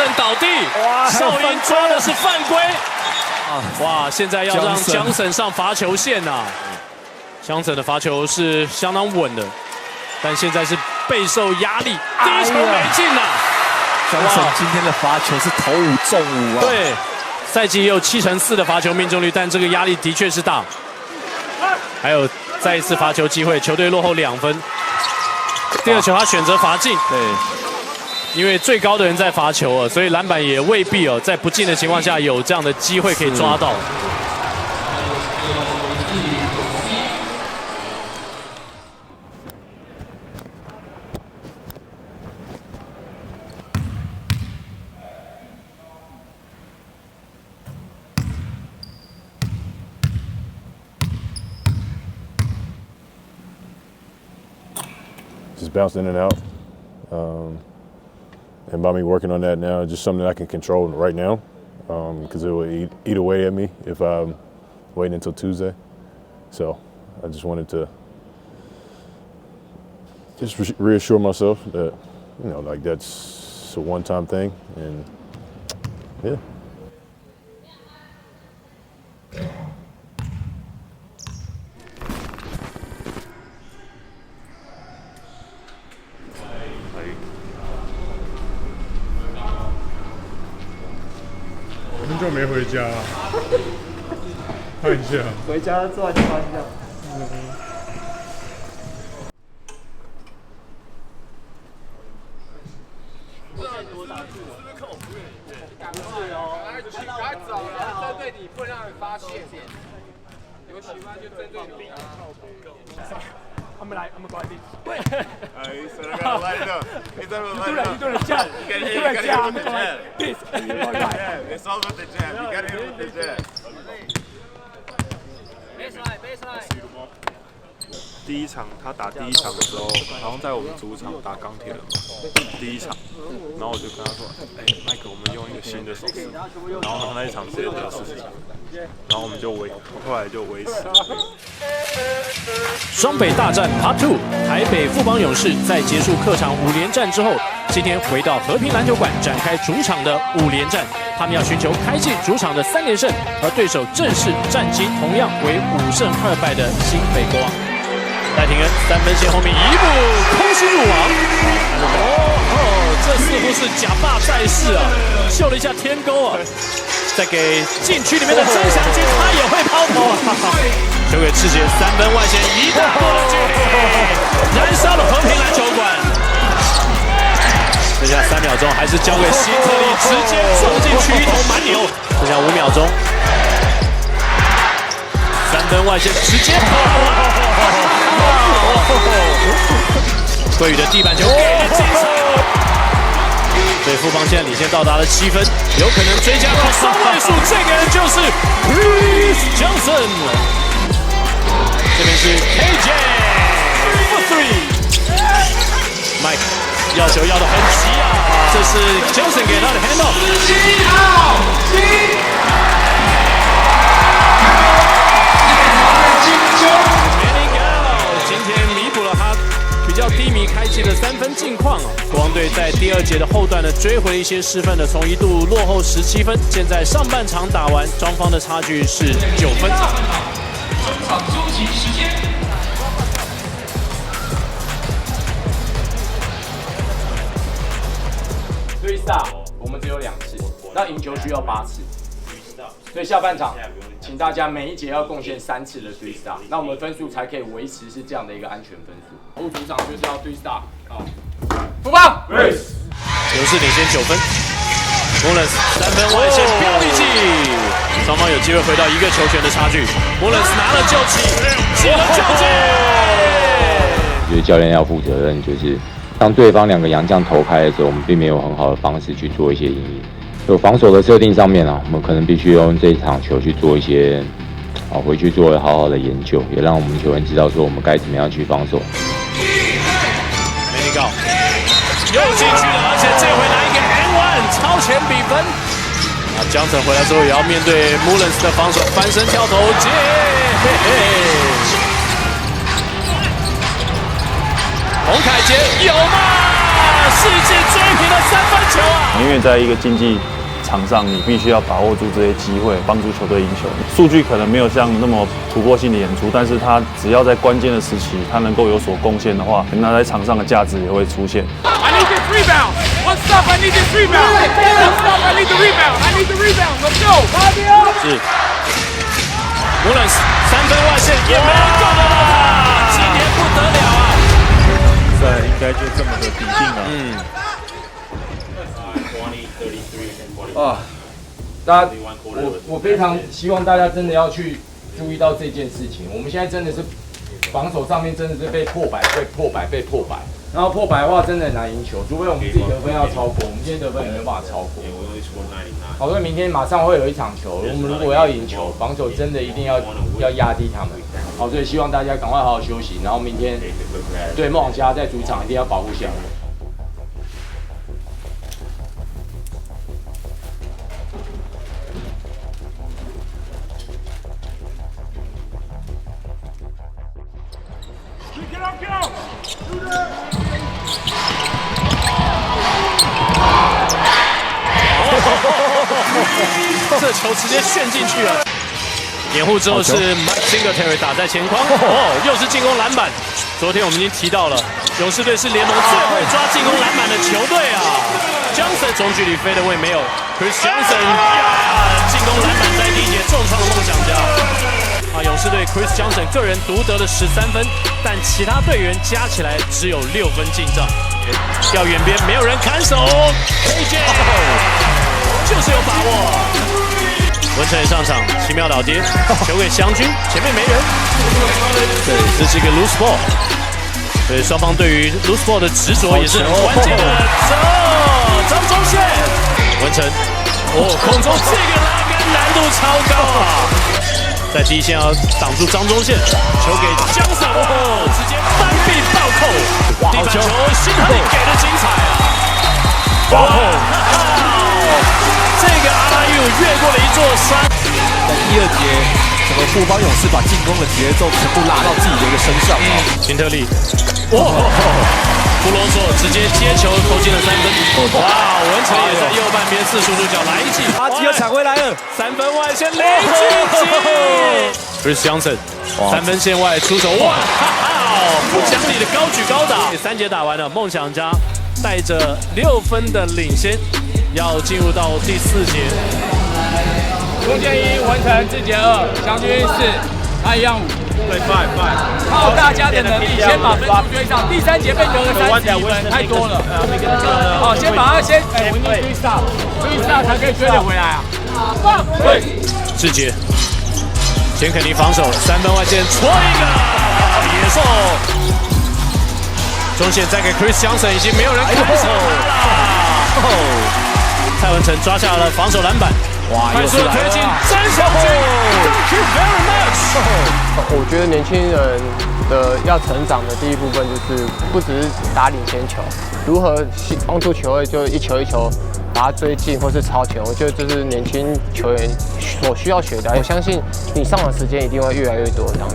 Johnson 倒地，少英抓的是犯规。哇，现在要让 Johnson 上罚球线呐。Johnson 的罚球是相当稳的，但现在是备受压力，第一球没进呐。Johnson 今天的罚球是投5中5啊。对，赛季也有7成4的罚球命中率，但这个压力的确是大。还有再一次罚球机会，球队落后2分。第二球他选择罚进，对，因为最高的人在罚球所以篮板也未必在不进的情况下有这样的机会可以抓到。Just bounce in and out. And by me working on that now, just something that I can control right now, because it will eat away at me if I'm waiting until Tuesday. So I just wanted to just reassure myself that, like that's a one-time thing, and yeah.很久没回家，看一下。回家做完就发现。针对你，不能让人发现。有喜欢就针对你。他们过来对。He's gonna light it up. He's gonna light it up. You're doing a jab. You gotta hit him with the jab. Yeah, it's all about the jab. You gotta hit him with the jab. Baseline. 第一场他打第一场的时候，好像在我们主场打钢铁人嘛，第一场，然后我就跟他说，麦克，我们用一个新的手势，然后他那一场直接得40几分，然后我们就后来就维持。双北大战 Part 2，台北富邦勇士在结束客场5连战之后，今天回到和平篮球馆展开主场的5连战，他们要寻求开季主场的3连胜，而对手正是战绩同样为5胜2败的新北国王。戴廷恩3分线后面一步空心入网，这似乎是假霸在世啊，秀了一下天钩啊！再给禁区里面的曾祥军，他也会抛投啊！球给赤杰3分外线一大步的距离，燃烧了和平篮球馆。剩下3秒钟，还是交给希特利直接撞进去一头蛮牛。剩下5秒钟，3分外线直接抛。桂宇的地板球给了金城，所以富邦现在领先到达了7分，有可能追加到双位数。这个人就是 Chris Johnson， 这边是 KJ for 3，Mike 要球要得很急啊，这是 Johnson 给他的 handoff。比较低迷开启的3分近况啊，国王队在第2节的后段呢追回了一些失分的，从一度落后17分，现在上半场打完，双方的差距是9分。中场休息时间。3-star 我们只有2次，那赢球需要8次，所以下半场请大家每一节要贡献3次的3-star，那我们分数才可以维持是这样的一个安全分数。主场就是要3-star啊！富邦，勇士领先9分 ，Mullins 3分外线飙力技，双方有机会回到1个球权的差距。Mullins 拿了救起，进了救进。我觉得教练要负责任，就是当对方2个洋将投开的时候，我们并没有很好的方式去做一些因应。就防守的设定上面啊，我们可能必须用这一场球去做一些回去做好好的研究，也让我们球员知道说我们该怎么样去防守。没警告，又进去了，而且这回来一个 N1 超前比分。江城回来之后也要面对 Mullins 的防守，翻身跳投接，洪凯杰有吗？世界追平的3分球啊！因为在一个竞技场上，你必须要把握住这些机会，帮助球队赢球。数据可能没有像那么突破性的演出，但是他只要在关键的时期，他能够有所贡献的话，那在场上的价值也会出现。I need this rebound. One stop. I need this rebound. One stop. I need the rebound. I need the rebound. Let's go. 是，无论3分外线也没人够得到他，今天不得了啊！赛应该就这么的笃定了。大家，我非常希望大家真的要去注意到这件事情。我们现在真的是防守上面真的是被破百，然后破百的话真的很难赢球，除非我们自己得分要超过。我们今天得分也没有办法超过。好，所以明天马上会有一场球，我们如果要赢球，防守真的一定要压低他们。好，所以希望大家赶快好好休息，然后明天对梦想家在主场一定要保护下来。这球直接旋进去了，掩护之后是 Singletary 打在前框，又是进攻篮板。昨天我们已经提到了，勇士队是联盟最会抓进攻篮板的球队啊。Johnson 中距离飞的位没有 ，Chris Johnson 进攻篮板在第一节重创梦想家。勇士队 Chris Johnson 个人独得了13分，但其他队员加起来只有6分进账。要远边没有人看守 ，KJ 就是有把握。文成也上场，奇妙倒跌，球给祥军，前面没人。对，这是一个 loose ball。所以双方对于 loose ball 的执着也是很关键的。张忠宪，文成，空中这个拉杆难度超高啊！在第一线要挡住张忠宪，球给江省，直接翻臂暴扣，地板球，辛特利给的精彩啊！这个阿拉又越过了一座山。在第2节，整个富邦勇士把进攻的节奏全部拉到自己的一个身上。辛特利，不啰嗦，直接接球投进了3分。哇，文成也在右半边4叔叔脚来一记，阿基又抢回来了，3分外线雷击，Chris Johnson 3分线外出手，哇，不讲理的高举高打。3节打完了，梦想家带着6分的领先，要进入到第4节。中间1，文成志杰2，祥军4，他一样5。对5，靠大家的能力，先把分数追上。第3节被得了31分，太多了。好，先把他我们追上才可以追得回来啊。对，志杰，钱肯尼防守，3分外线戳一个，野兽。中线再给 Chris Johnson， 已经没有人看守他了。蔡文成抓下了防守篮板。哇！快速的推进，曾祥军 ，Thank you very much。我觉得年轻人的要成长的第一部分就是不只是打领先球，如何帮助球队就一球一球把它追进或是超前。我觉得这是年轻球员所需要学的。我相信你上场时间一定会越来越多这样子。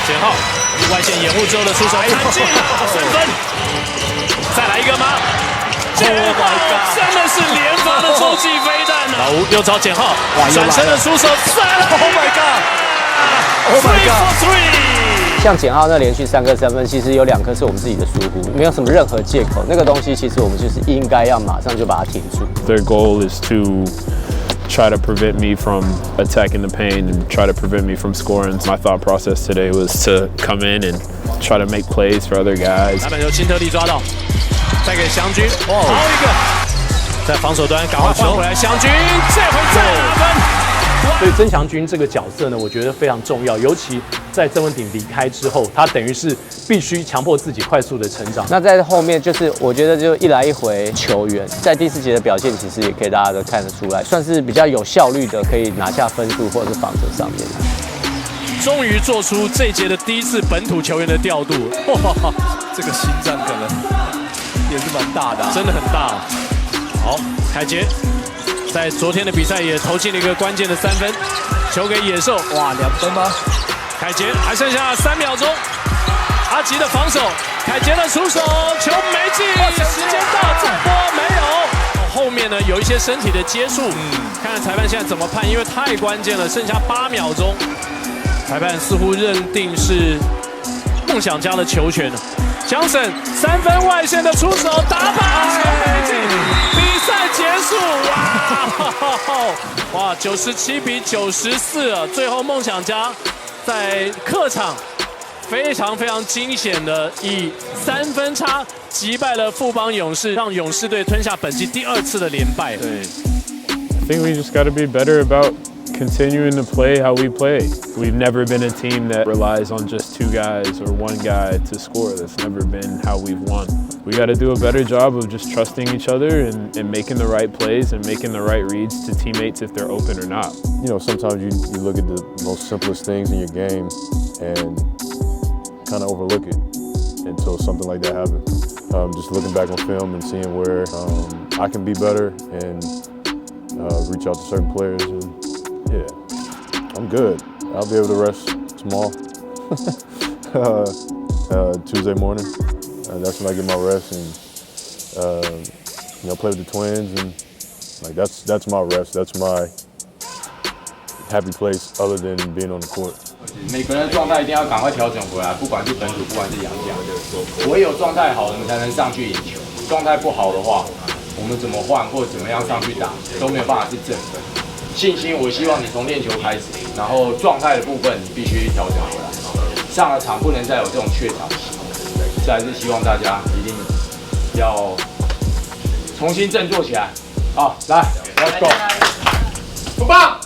简浩外线掩护之后的出手，看进了3分，再来一个吗？简浩真的是连发的洲际飞弹啊！老吴又找简浩，转身的出手，再来 ！Oh my god！Oh my god！像简浩那连续3颗3分，其实有2颗是我们自己的疏忽，没有什么任何借口。那个东西其实我们就是应该要马上就把它停住。Their goal is to try to prevent me from attacking the paint and try to prevent me from scoring. My thought process today was to come in and try to make plays for other guys. 篮板球辛特利抓到，再给祥军，好一个，在防守端赶快换回来，祥军这回再拿分。所以曾祥军这个角色呢，我觉得非常重要，尤其在曾文鼎离开之后，他等于是必须强迫自己快速的成长。那在后面就是我觉得就一来一回球员在第4节的表现，其实也可以大家都看得出来，算是比较有效率的，可以拿下分数或者是防守上面。终于做出这一节的第1次本土球员的调度，哇，这个心脏可能也是蛮大的，真的很大。好，凯杰在昨天的比赛也投进了一个关键的3分，球给野兽，哇，2分吗？凯杰还剩下3秒钟，阿吉的防守，凯杰的出手，球没进，时间到，再拨没有。后面呢有一些身体的接触，看看裁判现在怎么判，因为太关键了，剩下8秒钟。裁判似乎认定是梦想家的球权了。江省3分外线的出手，打靶，球没进，比赛结束。哇，97比94了。最后梦想家在客场非常惊险的以3分差击败了富邦勇士，让勇士队吞下本季第2次的连败。对 I think we just got to be better about continuing to play how we play. We've never been a team that relies on just 2 guys or 1 guy to score. That's never been how we've won. We got to do a better job of just trusting each other and making the right plays and making the right reads to teammates if they're open or not. You know, sometimes you look at the most simplest things in your game and kind of overlook it until something like that happens. Just looking back on film and seeing where I can be better and reach out to certain players. And, yeah, I'm good. I'll be able to rest tomorrow, Tuesday morning. That's when I get my rest and you know, play with the Twins, and like that's my rest. That's my happy place other than being on the court. 每个人的状态一定要赶快调整回来，不管是本土，不管是洋将，唯有状态好，我们才能上去赢球。状态不好的话，我们怎么换或者怎么样上去打，都没有办法是正分。信心，我希望你从练球开始，然后状态的部分你必须调整回来。上了场不能再有这种怯场期，这还是希望大家一定要重新振作起来。好，来 ，Let's go， 富邦，